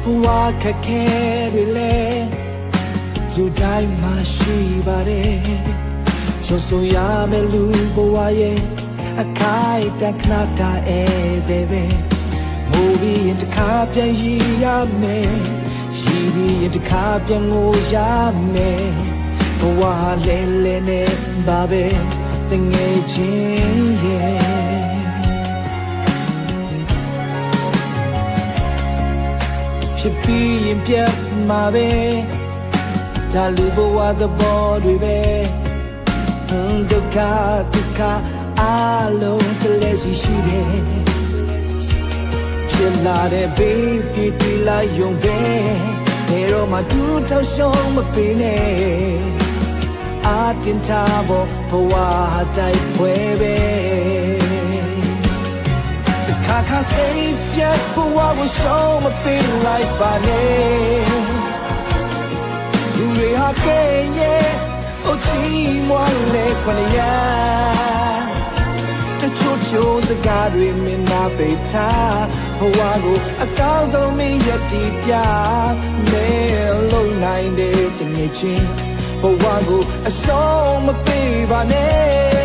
ဘဝခက်ခဲတွေလဲလူတိုင်းမှာရှိပါတယ်ရွှန်ဆိုရမယ်လူဘဝရဲ့အခိုက်အတန့်ခဏတာဧည့်သည်ပဲမိုးပြီးရင်တစ်ခါပြန်ရည်ရမယ်ရည်ပြီးရင်တစ်ခါပြန်ငိုရမယ်ဘဝလဲလဲနဲ့ပါပဲတငယ်ချင်းရဲ့ဖြစ်ပြီးရင်ပြတ်မှာပဲဒါလူဘဝသဘောတွေပဲဒုက္ခအားလုံးတလဲရှိတယ်ဖြစ်လာတဲ့ဘေးပြေးတီလာယုံပဲဘယ်တော့မှတူထောက်ရှုံးမပေးနဲ့အာတင်ထားဖို့ဘဝတိုက်ပွဲပဲခါစိတ်ပြတ်ဘဝကိုရှုံးမပေးလိုက်ပါနဲ့လူတွေဟာကဲ့ရဲ့အချီးမွမ်းလေခွန်ရတချို့စကားတွေမင်းနာပိတ်ထားဘဝကိုအကောင်းဆုံးမင်းရည်တည်ပြမဲလုံးနိုင်တဲ့တနေ့ချင်းဘဝကိုအရှုံးမပေးပါနဲ့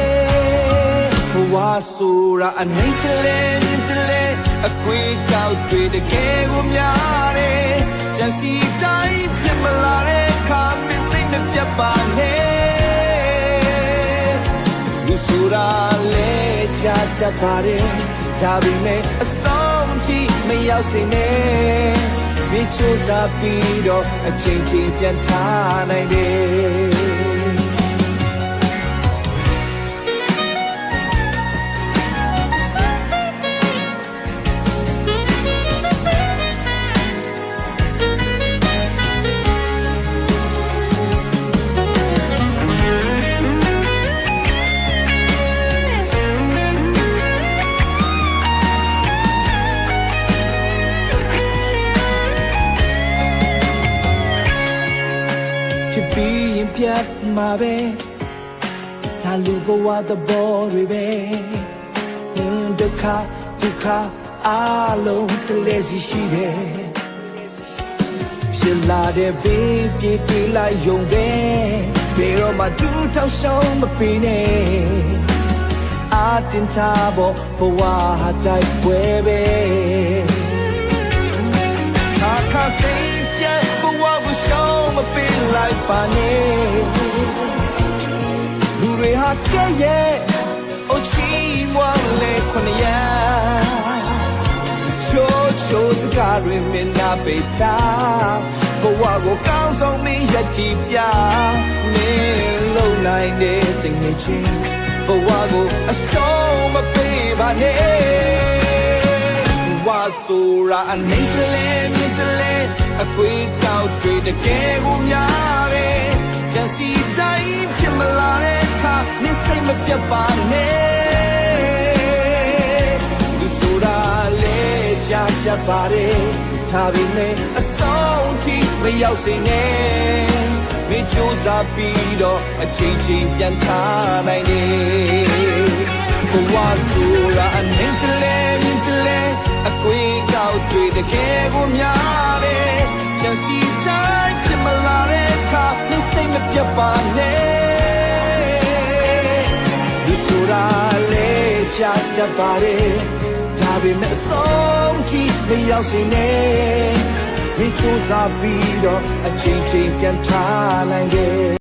ဘဝဆိုတာအနိုင်တလဲမြင်တလဲအကွေကောက်တွေတကယ်ကိုများတယ်ကြံစီတိုင်းဖြစ်မလာတဲ့ခါမစိတ်မပြတ်ပါနဲ့လူဆိုတာလဲကြတတ်ပါတယ်ဒါပေမဲ့အဆုံးထိမရောက်စေနဲ့မိချိုးစားပြီးတော့အချိန်ချင်းပြန်ထားနိုင်တယ်ဖြစ်ပြီးရင်ပြတ်မှာပဲဒါလူဘဝသဘောတွေပဲဒုက္ခအားလုံးတလဲရှိတယ်ဖြစ်လာတဲ့ဘေးပြေးပြေးလိုက်ယုံပဲဘယ်တော့မှတူထောက်ရှုံးမပေးနဲ့အာတင်ထားဖို့ဘဝတိုက်ပွဲပဲခါစိတ်ပြတ်ဘဝကိုရှုံးမပေးလိုက်ပါနဲ့လူတွေဟာကဲ့ရဲ့အချီးမွမ်းလေခွန်ရချိုးစကားတွေမင်းနာပိတ်ထားဘဝကိုကောင်းဆုံးမင်းရည်တည်ပြနေလုံးနိုင်တဲ့တငယ်ချင်းဘဝကိုအရှုံးမပေးပါနဲ့ဝါဆိုရာအနေတလဲမြင်တလဲအကွေကောက်တွေတကယ်ကိုများတယ်ကြံစီတိုင်းဖြစ်မလာတဲ့အခါမင်းစိတ်မပြတ်ပါနဲ့လူဆိုတာလဲကြတတ်ပါတယ်ဒါပေမဲ့အဆုံးထိမရောက်စေနဲ့မင်းကြိုးစားပြီးတော့အချိန်ချင်းပြန်ထားနိုင်တယ်ဘဝဆိုတာအနေတလဲမြင်တလဲအကွေကောက်တွေတကယ်ကိုများတယ်ကြံစီတိုင်းဖြစ်မလာတဲ့အခါမင်းစိတ်မပြတ်ပါနဲ့လူဆိုတာလဲကြတတ်ပါတယ်ဒါပေမဲ့အဆုံးထိမရောက်စေနဲ့မင်းကြိုးစားပြီးတော့အချိန်ချင်းပြန်ထားနိုင်တယ်